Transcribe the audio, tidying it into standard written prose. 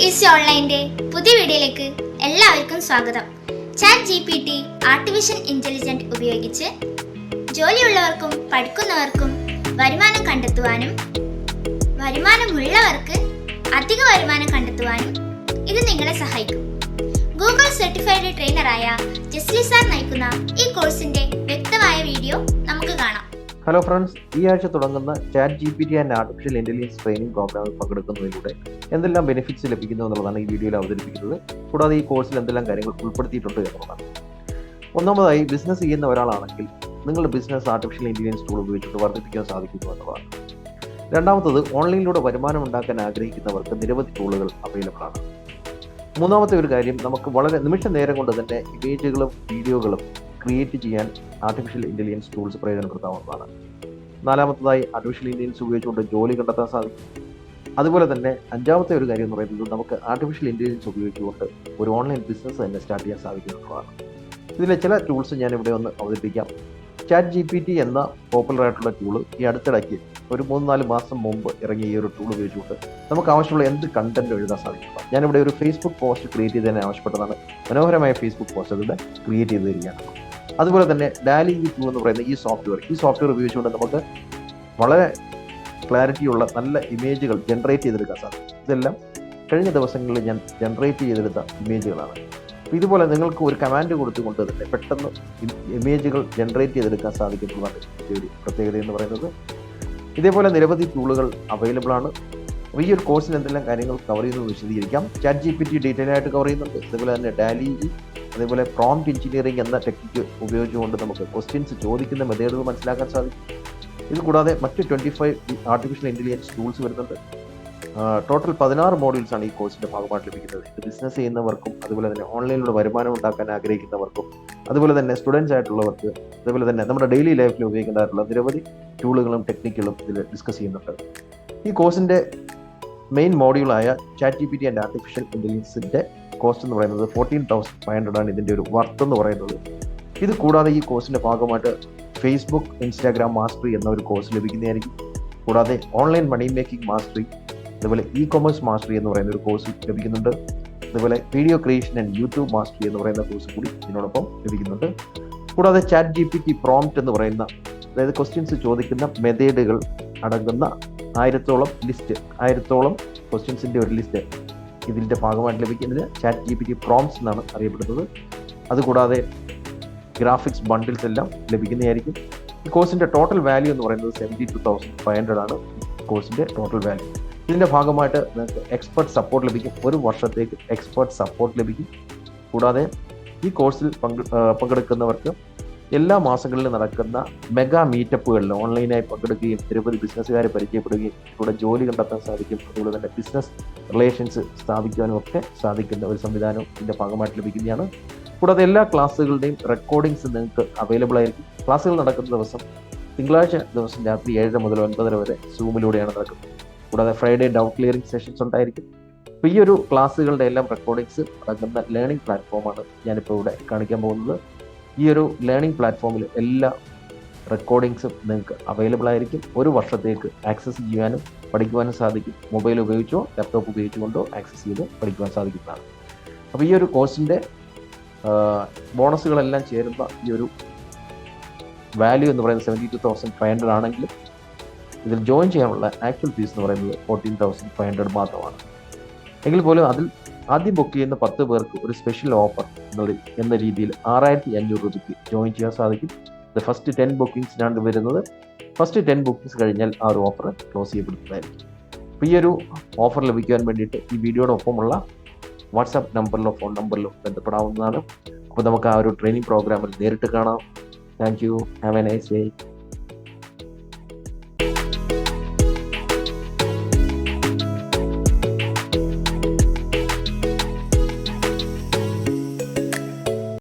Easy ഓൺലൈൻ്റെ പുതിയ വീഡിയോയിലേക്ക് എല്ലാവർക്കും സ്വാഗതം. ചാറ്റ് GPT ആർട്ടിഫിഷ്യൽ ഇൻ്റലിജൻസ് ഉപയോഗിച്ച് ജോലിയുള്ളവർക്കും പഠിക്കുന്നവർക്കും വരുമാനം കണ്ടെത്തുവാനും വരുമാനമുള്ളവർക്ക് അധിക വരുമാനം കണ്ടെത്തുവാനും ഇത് നിങ്ങളെ സഹായിക്കും. ഗൂഗിൾ സർട്ടിഫൈഡ് ട്രെയിനറായ ജസ്ലി സാർ നയിക്കുന്ന ഈ കോഴ്സിന്റെ വ്യക്തമായ വീഡിയോ നമുക്ക് കാണാം. ഹലോ ഫ്രണ്ട്സ്, ഈ ആഴ്ച തുടങ്ങുന്ന chat GPT and artificial intelligence training പ്രോഗ്രാമിൽ പങ്കെടുക്കുന്നതിലൂടെ എന്തെല്ലാം ബെനിഫിറ്റ്സ് ലഭിക്കുന്നു എന്നുള്ളതാണ് ഈ വീഡിയോയിൽ അവതരിപ്പിക്കുന്നത്. കൂടാതെ ഈ കോഴ്സിൽ എന്തെല്ലാം കാര്യങ്ങൾ ഉൾപ്പെടുത്തിയിട്ടുണ്ട് എന്നുള്ളതാണ്. ഒന്നാമതായി, ബിസിനസ് ചെയ്യുന്ന ഒരാളാണെങ്കിൽ നിങ്ങളുടെ ബിസിനസ് ആർട്ടിഫിഷ്യൽ ഇൻ്റലിജൻസ് ടൂൾ ഉപയോഗിച്ചിട്ട് വർദ്ധിപ്പിക്കാൻ സാധിക്കുന്നു എന്നുള്ളതാണ്. രണ്ടാമത്തത്, ഓൺലൈനിലൂടെ വരുമാനം ഉണ്ടാക്കാൻ ആഗ്രഹിക്കുന്നവർക്ക് നിരവധി ടൂളുകൾ അവൈലബിൾ ആണ്. മൂന്നാമത്തെ ഒരു കാര്യം, നമുക്ക് വളരെ നിമിഷ നേരം കൊണ്ട് തന്നെ ഇമേജുകളും വീഡിയോകളും ക്രിയേറ്റ് ചെയ്യാൻ ആർട്ടിഫിഷ്യൽ ഇൻ്റലിജൻസ് ടൂൾസ് പ്രയോജനപ്പെടുത്താവുന്നതാണ്. നാലാമത്തതായി, ആർട്ടിഫിഷ്യൽ ഇൻ്റലിജൻസ് ഉപയോഗിച്ചുകൊണ്ട് ജോലി കണ്ടെത്താൻ സാധിക്കും. അതുപോലെ തന്നെ അഞ്ചാമത്തെ ഒരു കാര്യം എന്ന് പറയുന്നത്, നമുക്ക് ആർട്ടിഫിഷ്യൽ ഇൻ്റലിജൻസ് ഉപയോഗിച്ചുകൊണ്ട് ഒരു ഓൺലൈൻ ബിസിനസ് തന്നെ സ്റ്റാർട്ട് ചെയ്യാൻ സാധിക്കുന്നതാണ്. ഇതിലെ ചില ടൂൾസ് ഞാൻ ഇവിടെ ഒന്ന് അവതരിപ്പിക്കാം. ചാറ്റ് GPT എന്ന പോപ്പുലർ ആയിട്ടുള്ള ടൂള് ഈ അടുത്തിടയ്ക്ക് ഒരു 3-4 മാസം മുമ്പ് ഇറങ്ങിയ ഈ ഒരു ടൂൾ ഉപയോഗിച്ചുകൊണ്ട് നമുക്ക് ആവശ്യമുള്ള എന്ത് കണ്ടന്റ് എഴുതാൻ സാധിക്കും. ഞാനിവിടെ ഒരു ഫേസ്ബുക്ക് പോസ്റ്റ് ക്രിയേറ്റ് ചെയ്തതിനെ ആവശ്യപ്പെട്ടതാണ്. മനോഹരമായ ഫേസ്ബുക്ക് പോസ്റ്റ് അതിവിടെ ക്രിയേറ്റ് ചെയ്ത് തരികയാണ്. അതുപോലെ തന്നെ DALL-E 2 എന്ന് പറയുന്ന ഈ സോഫ്റ്റ്വെയർ ഉപയോഗിച്ചുകൊണ്ട് നമുക്ക് വളരെ ക്ലാരിറ്റിയുള്ള നല്ല ഇമേജുകൾ ജനറേറ്റ് ചെയ്തെടുക്കാൻ സാധിക്കും. ഇതെല്ലാം കഴിഞ്ഞ ദിവസങ്ങളിൽ ഞാൻ ജനറേറ്റ് ചെയ്തെടുത്ത ഇമേജുകളാണ്. അപ്പോൾ ഇതുപോലെ നിങ്ങൾക്ക് ഒരു കമാൻഡ് കൊടുത്തുകൊണ്ട് തന്നെ പെട്ടെന്ന് ഇമേജുകൾ ജനറേറ്റ് ചെയ്തെടുക്കാൻ സാധിക്കുന്നതാണ് ഒരു പ്രത്യേകത എന്ന് പറയുന്നത്. ഇതേപോലെ നിരവധി ടൂളുകൾ അവൈലബിൾ ആണ്. ഈ ഒരു കോഴ്സിൽ എന്തെല്ലാം കാര്യങ്ങൾ കവർ ചെയ്യുന്നത് വിശദീകരിക്കാം. ചാറ്റ് GPT ഡീറ്റെയിൽ ആയിട്ട് കവർ ചെയ്യുന്നുണ്ട്. അതുപോലെ തന്നെ DALL-E, അതേപോലെ പ്രോംപ്റ്റ് എഞ്ചിനീയറിംഗ് എന്ന ടെക്നിക്ക് ഉപയോഗിച്ചുകൊണ്ട് നമുക്ക് ക്വസ്റ്റ്യൻസ് ചോദിക്കുന്ന മെത്തേഡുകൾ മനസ്സിലാക്കാൻ സാധിക്കും. ഇത് കൂടാതെ മറ്റ് 25 ആർട്ടിഫിഷ്യൽ ഇൻ്റലിജൻസ് ടൂൾസ് വരുന്നുണ്ട്. ടോട്ടൽ 16 മോഡ്യൂൾസ് ആണ് ഈ കോഴ്സിൻ്റെ ഭാഗമായിട്ട് ലഭിക്കുന്നത്. ഇത് ബിസിനസ് ചെയ്യുന്നവർക്കും അതുപോലെ തന്നെ ഓൺലൈനിലൂടെ വരുമാനം ഉണ്ടാക്കാൻ ആഗ്രഹിക്കുന്നവർക്കും അതുപോലെ തന്നെ സ്റ്റുഡൻസ് ആയിട്ടുള്ളവർക്ക് അതുപോലെ തന്നെ നമ്മുടെ ഡെയിലി ലൈഫിൽ ഉപയോഗിക്കേണ്ടതായിട്ടുള്ള നിരവധി ടൂളുകളും ടെക്നിക്കുകളും ഇതിൽ ഡിസ്കസ് ചെയ്യുന്നുണ്ട്. ഈ കോഴ്സിൻ്റെ മെയിൻ മോഡ്യൂളായ ചാറ്റ് GPT ആൻഡ് ആർട്ടിഫിഷ്യൽ ഇൻ്റലിജൻസിൻ്റെ കോസ്റ്റ് എന്ന് പറയുന്നത് 14,500 ആണ് ഇതിൻ്റെ ഒരു വർത്ത് എന്ന് പറയുന്നത്. ഇത് കൂടാതെ ഈ കോഴ്സിൻ്റെ ഭാഗമായിട്ട് ഫേസ്ബുക്ക്, ഇൻസ്റ്റാഗ്രാം മാസ്റ്ററി എന്ന ഒരു കോഴ്സ് ലഭിക്കുന്നതായിരിക്കും. കൂടാതെ ഓൺലൈൻ മണി മേക്കിംഗ് മാസ്റ്ററി, അതുപോലെ ഇ-കൊമേഴ്സ് മാസ്റ്ററി എന്ന് പറയുന്ന ഒരു കോഴ്സ് ലഭിക്കുന്നുണ്ട്. അതുപോലെ video creation and YouTube mastery എന്ന് പറയുന്ന കോഴ്സ് കൂടി ഇതിനോടൊപ്പം ലഭിക്കുന്നുണ്ട്. കൂടാതെ ചാറ്റ് GPT പ്രോംപ്റ്റ് എന്ന് പറയുന്ന, അതായത് ക്വസ്റ്റ്യൻസ് ചോദിക്കുന്ന മെത്തേഡുകൾ അടങ്ങുന്ന 1000-ഓളം ക്വസ്റ്റ്യൻസിൻ്റെ ഒരു ലിസ്റ്റ് ഇതിൻ്റെ ഭാഗമായിട്ട് ലഭിക്കുന്നത് ചാറ്റ് GPT പ്രോംപ്റ്റ്സ് എന്നാണ് അറിയപ്പെടുന്നത്. അതുകൂടാതെ ഗ്രാഫിക്സ് ബണ്ടിൽസ് എല്ലാം ലഭിക്കുന്നതായിരിക്കും. ഈ കോഴ്സിൻ്റെ ടോട്ടൽ വാല്യൂ എന്ന് പറയുന്നത് 72,500 ആണ് കോഴ്സിൻ്റെ ടോട്ടൽ വാല്യൂ. ഇതിൻ്റെ ഭാഗമായിട്ട് നിങ്ങൾക്ക് എക്സ്പെർട്ട് സപ്പോർട്ട് ലഭിക്കും. 1 വർഷത്തേക്ക് എക്സ്പെർട്ട് സപ്പോർട്ട് ലഭിക്കും. കൂടാതെ ഈ കോഴ്സിൽ പങ്കെടുക്കുന്നവർക്ക് എല്ലാ മാസങ്ങളിലും നടക്കുന്ന മെഗാ മീറ്റപ്പുകളിൽ ഓൺലൈനായി പങ്കെടുക്കുകയും നിരവധി ബിസിനസ്സുകാരെ പരിചയപ്പെടുകയും ഇവിടെ ജോലി കണ്ടെത്താൻ സാധിക്കും. അതുപോലെ തന്നെ ബിസിനസ് റിലേഷൻസ് സ്ഥാപിക്കാനും ഒക്കെ സാധിക്കുന്ന ഒരു സംവിധാനം ഇതിൻ്റെ ഭാഗമായിട്ട് ലഭിക്കുന്നതാണ്. കൂടാതെ എല്ലാ ക്ലാസ്സുകളുടെയും റെക്കോർഡിങ്സ് നിങ്ങൾക്ക് അവൈലബിൾ ആയിരിക്കും. ക്ലാസ്സുകൾ നടക്കുന്ന ദിവസം തിങ്കളാഴ്ച ദിവസം രാത്രി 7 മുതൽ 9 വരെ സൂമിലൂടെയാണ് നടക്കുന്നത്. കൂടാതെ ഫ്രൈഡേ ഡൗട്ട് ക്ലിയറിംഗ് സെഷൻസ് ഉണ്ടായിരിക്കും. അപ്പോൾ ഈ ഒരു ക്ലാസ്സുകളുടെ എല്ലാം റെക്കോർഡിങ്സ് അടങ്ങുന്ന ലേണിംഗ് പ്ലാറ്റ്ഫോമാണ് ഞാനിപ്പോൾ ഇവിടെ കാണിക്കാൻ പോകുന്നത്. ഈ ഒരു ലേണിംഗ് പ്ലാറ്റ്ഫോമിൽ എല്ലാ റെക്കോർഡിങ്സും നിങ്ങൾക്ക് അവൈലബിൾ ആയിരിക്കും. 1 വർഷത്തേക്ക് ആക്സസ് ചെയ്യാനും പഠിക്കുവാനും സാധിക്കും. മൊബൈൽ ഉപയോഗിച്ചോ ലാപ്ടോപ്പ് ഉപയോഗിച്ചുകൊണ്ടോ ആക്സസ് ചെയ്ത് പഠിക്കുവാൻ സാധിക്കുന്നതാണ്. അപ്പോൾ ഈ ഒരു കോഴ്സിൻ്റെ ബോണസുകളെല്ലാം ചേരുന്ന ഈ ഒരു വാല്യൂ എന്ന് പറയുന്നത് 72,500 ആണെങ്കിലും ഇതിൽ ജോയിൻ ചെയ്യാനുള്ള ആക്ച്വൽ ഫീസ് എന്ന് പറയുന്നത് 14,500 മാത്രമാണ്. എങ്കിൽ പോലും അതിൽ ആദ്യം ബുക്ക് ചെയ്യുന്ന 10 പേർക്ക് ഒരു സ്പെഷ്യൽ ഓഫർ എന്ന രീതിയിൽ 6,500 രൂപയ്ക്ക് ജോയിൻ ചെയ്യാൻ സാധിക്കും. ഇത് ഫസ്റ്റ് 10 ബുക്കിംഗ്സിനാണ് വരുന്നത്. ഫസ്റ്റ് 10 ബുക്കിംഗ്സ് കഴിഞ്ഞാൽ ആ ഒരു ഓഫർ ക്ലോസ് ചെയ്യപ്പെടുന്നതായിരിക്കും. അപ്പോൾ ഈ ഒരു ഓഫർ ലഭിക്കാൻ വേണ്ടിയിട്ട് ഈ വീഡിയോയുടെ ഒപ്പമുള്ള വാട്സാപ്പ് നമ്പറിലോ ഫോൺ നമ്പറിലോ ബന്ധപ്പെടാവുന്നതാണ്. അപ്പോൾ നമുക്ക് ആ ഒരു ട്രെയിനിങ് പ്രോഗ്രാമിൽ നേരിട്ട് കാണാം. Thank you. Have A nice day.